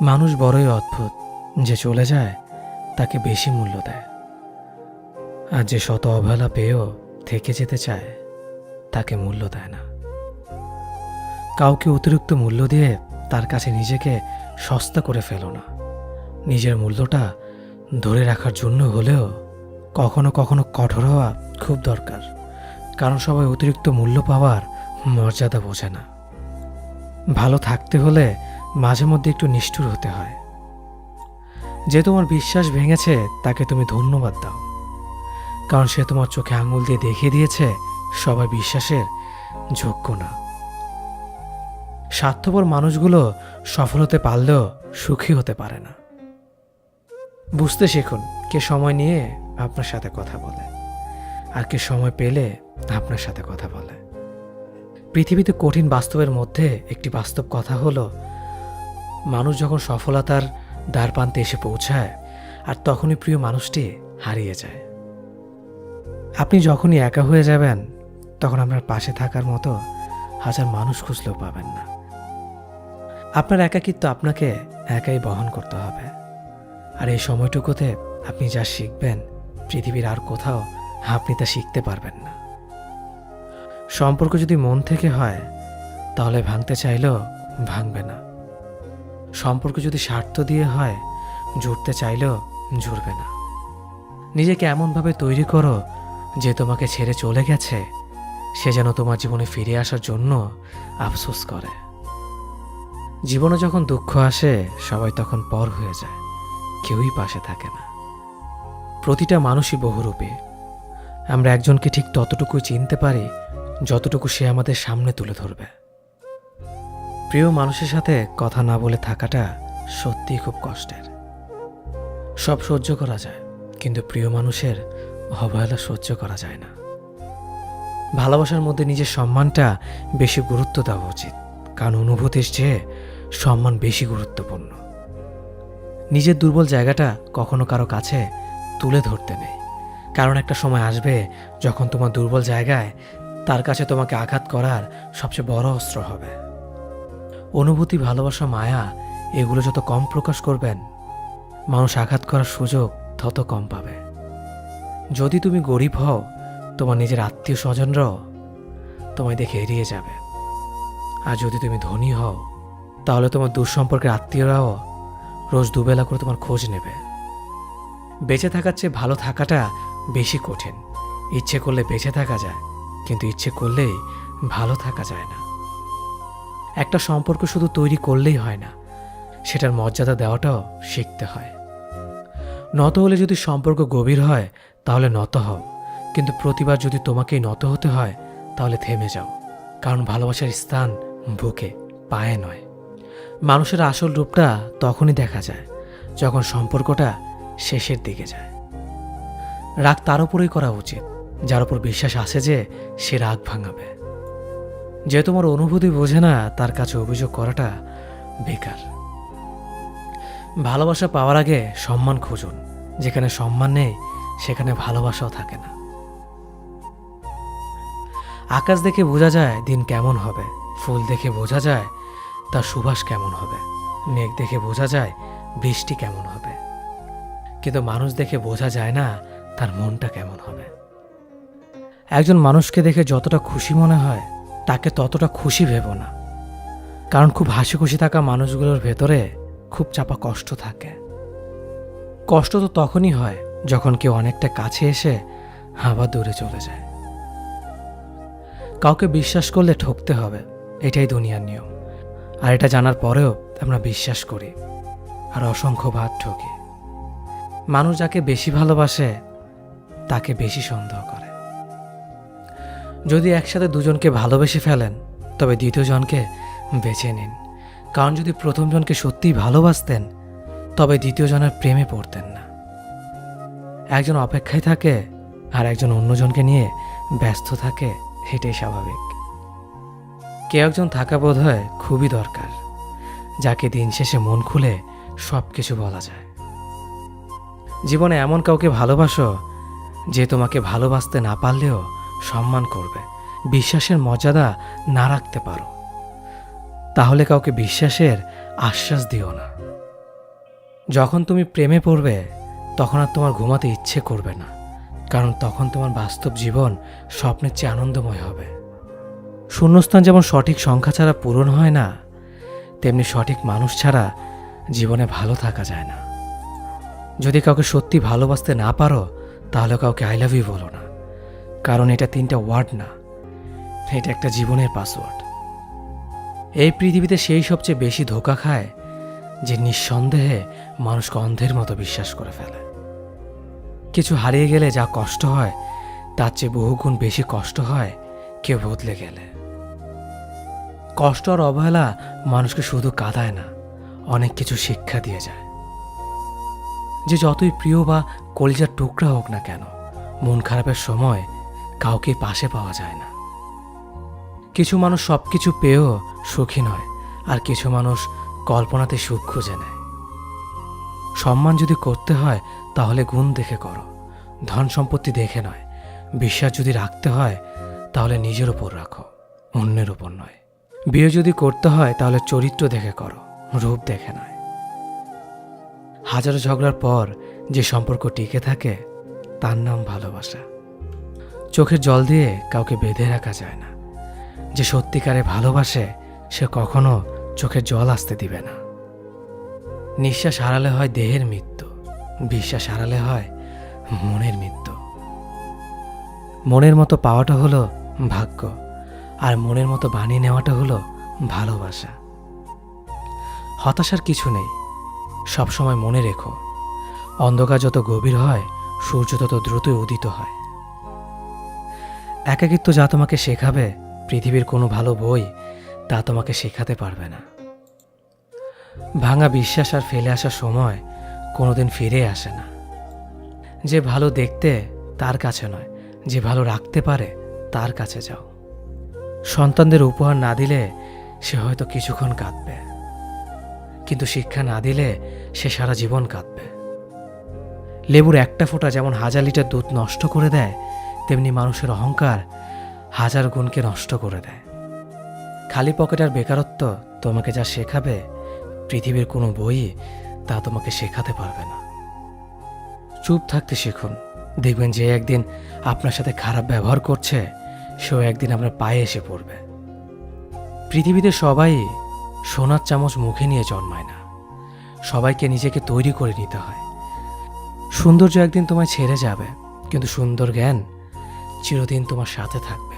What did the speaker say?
মানুষ বড়ই অদ্ভুত, যে চলে যায় তাকে বেশি মূল্য দেয়, আর যে শত অবহেলা পেয়েও থেকে যেতে চায় তাকে মূল্য দেয় না। কাউকে অতিরিক্ত মূল্য দিয়ে তার কাছে নিজেকে সস্তা করে ফেলো না। নিজের মূল্যটা ধরে রাখার জন্য হলেও কখনো কখনো কঠোর হওয়া খুব দরকার, কারণ সবাই অতিরিক্ত মূল্য পাওয়ার মর্যাদা বোঝে না। ভালো থাকতে হলে মাঝে মধ্যে একটু নিষ্ঠুর হতে হয়। যে তোমার বিশ্বাস ভেঙেছে তাকে তুমি ধন্যবাদ দাও, কারণ সে তোমার চোখে আঙুল দিয়ে দেখিয়ে দিয়েছে সবাই বিশ্বাসের যোগ্য না। স্বার্থপর মানুষগুলো সফল হতে পারলেও সুখী হতে পারে না। বুঝতে শিখুন কে সময় নিয়ে আপনার সাথে কথা বলে, আর কে সময় পেলে আপনার সাথে কথা বলে। পৃথিবীতে কঠিন বাস্তবের মধ্যে একটি বাস্তব কথা হলো, মানুষ যখন সফলতার দ্বারপ্রান্তে এসে পৌঁছায় আর তখনই প্রিয় মানুষটি হারিয়ে যায়। আপনি যখনই একা হয়ে যাবেন তখন আপনার পাশে থাকার মতো হাজার মানুষ খুঁজলেও পাবেন না। আপনার একাকিত্ব আপনাকে একাই বহন করতে হবে, আর এই সময়টুকুতে আপনি যা শিখবেন পৃথিবীর আর কোথাও আপনি তা শিখতে পারবেন না। সম্পর্ক যদি মন থেকে হয় তাহলে ভাঙতে চাইলেও ভাঙবে না। সম্পর্ক যদি স্বার্থ দিয়ে হয় জুড়তে চাইলেও জুড়বে না। নিজেকে এমনভাবে তৈরি করো যে তোমাকে ছেড়ে চলে গেছে সে যেন তোমার জীবনে ফিরে আসার জন্য আফসোস করে। জীবনে যখন দুঃখ আসে সবাই তখন পর হয়ে যায়, কেউই পাশে থাকে না। প্রতিটা মানুষই বহুরূপী। আমরা একজনকে ঠিক ততটুকুই চিনতে পারি যতটুকু সে আমাদের সামনে তুলে ধরবে। প্রিয় মানুষের সাথে কথা না বলে থাকাটা সত্যিই খুব কষ্টের। সব সহ্য করা যায়, কিন্তু প্রিয় মানুষের অবহেলা সহ্য করা যায় না। ভালোবাসার মধ্যে নিজের সম্মানটা বেশি গুরুত্ব দেওয়া উচিত, কারণ অনুভূতির চেয়ে সম্মান বেশি গুরুত্বপূর্ণ। নিজের দুর্বল জায়গাটা কখনো কারো কাছে তুলে ধরতে নেই, কারণ একটা সময় আসবে যখন তোমার দুর্বল জায়গায় তার কাছে তোমাকে আঘাত করার সবচেয়ে বড় অস্ত্র হবে। অনুভূতি, ভালোবাসা, মায়া এগুলো যত কম প্রকাশ করবেন মানুষ আঘাত করার সুযোগ তত কম পাবে। যদি তুমি গরিব হও তোমার নিজের আত্মীয় স্বজনরাও তোমায় দেখে এড়িয়ে যাবে, আর যদি তুমি ধনী হও তাহলে তোমার দুঃসম্পর্কের আত্মীয়রাও রোজ দুবেলা করে তোমার খোঁজ নেবে। বেঁচে থাকার চেয়ে ভালো থাকাটা বেশি কঠিন। ইচ্ছে করলে বেঁচে থাকা যায়, কিন্তু ইচ্ছে করলেই ভালো থাকা যায় না। একটা সম্পর্ক শুধু তৈরি করলেই হয় না, সেটার মর্যাদা দেওয়াটাও শিখতে হয়। নত হলে যদি সম্পর্ক গভীর হয় তাহলে নত হও, কিন্তু প্রতিবার যদি তোমাকেই নত হতে হয় তাহলে থেমে যাও, কারণ ভালোবাসার স্থান বুকে, পায়ে নয়। মানুষের আসল রূপটা তখনই দেখা যায় যখন সম্পর্কটা শেষের দিকে যায়। রাগ তার উপরেই করা উচিত যার উপর বিশ্বাস আছে যে সে রাগ ভাঙাবে। যে তোমার অনুভূতি বোঝে না তার কাছে অভিযোগ করাটা বেকার। ভালোবাসা পাওয়ার আগে সম্মান খুঁজুন। যেখানে সম্মান নেই সেখানে ভালোবাসাও থাকে না। আকাশ দেখে বোঝা যায় দিন কেমন হবে, ফুল দেখে বোঝা যায় তার সুবাস কেমন হবে, মেঘ দেখে বোঝা যায় বৃষ্টি কেমন হবে, কিন্তু মানুষ দেখে বোঝা যায় না তার মনটা কেমন হবে। একজন মানুষকে দেখে যতটা খুশি মনে হয় তাকে ততটা খুশি ভেবো না, কারণ খুব হাসি খুশি থাকা মানুষগুলোর ভেতরে খুব চাপা কষ্ট থাকে। কষ্ট তো তখনই হয় যখন কেউ অনেকটা কাছে এসে আবার দূরে চলে যায়। কাউকে বিশ্বাস করলে ঠকতে হবে, এটাই দুনিয়ার নিয়ম। আর এটা জানার পরেও আমরা বিশ্বাস করি আর অসংখ্যবার ঠকি। মানুষ যাকে বেশি ভালোবাসে তাকে বেশি সন্দেহ করে। যদি একসাথে দুজনকে ভালোবেসে ফেলেন তবে দ্বিতীয় জনকে বেছে নিন, কারণ যদি প্রথম জনকে সত্যিই ভালোবাসতেন তবে দ্বিতীয় জনের প্রেমে পড়তেন না। একজন অপেক্ষায় থাকে আর একজন অন্যজনকে নিয়ে ব্যস্ত থাকে, এটাই স্বাভাবিক। কেউ একজন থাকা বোধ হয় খুবই দরকার, যাকে দিন শেষে মন খুলে সব কিছু বলা যায়। জীবনে এমন কাউকে ভালোবাসো যে তোমাকে ভালোবাসতে না পারলেও সম্মান করবে, বিশ্বাসের মর্যাদা না রাখতে পারো তাহলে কাউকে বিশ্বাসের আশ্বাস দিও না। যখন তুমি প্রেমে পড়বে তখন আর তোমার ঘুমাতে ইচ্ছে করবে না, কারণ তখন তোমার বাস্তব জীবন স্বপ্নের চেয়ে আনন্দময় হবে। শূন্যস্থান যেমন সঠিক সংখ্যা ছাড়া পূরণ হয় না, তেমনি সঠিক মানুষ ছাড়া জীবনে ভালো থাকা যায় না। যদি কাউকে সত্যি ভালোবাসতে না পারো, তাহলে কাউকে আই লাভ ইউ বলো না, কারণ এটা 3টা ওয়ার্ড না, এটা একটা জীবনের পাসওয়ার্ড। এই পৃথিবীতে সেই সবচেয়ে বেশি ধোঁকা খায় যে নিঃসন্দেহে মানুষকে অন্ধের মতো বিশ্বাস করে ফেলে। কিছু হারিয়ে গেলে যা কষ্ট হয় তার চেয়ে বহুগুণ বেশি কষ্ট হয় কেউ বদলে গেলে। কষ্ট আর অবহেলা মানুষকে শুধু কাঁদায় না, অনেক কিছু শিক্ষা দিয়ে যায়। যে যতই প্রিয় বা কলিজার টুকরা হোক না কেন, মন খারাপের সময় কাউকে পাশে পাওয়া যায় না। কিছু মানুষ সব কিছু পেয়েও সুখী নয়, আর কিছু মানুষ কল্পনাতে সুখ খুঁজে নেয়। সম্মান যদি করতে হয় তাহলে গুণ দেখে করো, ধন সম্পত্তি দেখে নয়। বিশ্বাস যদি রাখতে হয় তাহলে নিজের উপর রাখো, অন্যের উপর নয়। বিয়ে যদি করতে হয় তাহলে চরিত্র দেখে করো, রূপ দেখে নয়। হাজারো ঝগড়ার পর যে সম্পর্ক টিকে থাকে তার নাম ভালোবাসা। চোখের জল দিয়ে কাউকে বেঁধে রাখা যায় না। যে সত্যিকারে ভালোবাসে সে কখনো চোখের জল আসতে দিবে না। নিঃশ্বাস হারালে হয় দেহের মৃত্যু, বিশ্বাস হারালে হয় মনের মৃত্যু। মনের মতো পাওয়াটা হলো ভাগ্য, আর মনের মতো বানিয়ে নেওয়াটা হলো ভালোবাসা। হতাশার কিছু নেই, সবসময় মনে রেখো, অন্ধকার যত গভীর হয় সূর্য তত দ্রুতই উদিত হয়। একাকিত্ব যা তোমাকে শেখাবে পৃথিবীর কোনো ভালো বই তা তোমাকে শেখাতে পারবে না। ভাঙা বিশ্বাস আর ফেলে আসা সময় কোনোদিন ফিরে আসে না। যে ভালো দেখতে তার কাছে নয়, যে ভালো রাখতে পারে তার কাছে যাও। সন্তানদের উপহার না দিলে সে হয়তো কিছুক্ষণ কাঁদবে, কিন্তু শিক্ষা না দিলে সে সারা জীবন কাঁদবে। লেবুর একটা ফোঁটা যেমন 1000 লিটার দুধ নষ্ট করে দেয়, তেমনি মানুষের অহংকার 1000 গুণকে নষ্ট করে দেয়। খালি পকেট আর বেকারত্ব তোমাকে যা শেখাবে পৃথিবীর কোনো বই তা তোমাকে শেখাতে পারবে না। চুপ থাকতে শিখুন, দেখবেন যে একদিন আপনার সাথে খারাপ ব্যবহার করছে সেও একদিন আপনার পায়ে এসে পড়বে। পৃথিবীতে সবাই সোনার চামচ মুখে নিয়ে জন্মায় না, সবাইকে নিজেকে তৈরি করে নিতে হয়। সৌন্দর্য একদিন তোমায় ছেড়ে যাবে, কিন্তু সুন্দর জ্ঞান চিরদিন তোমার সাথে থাকবে।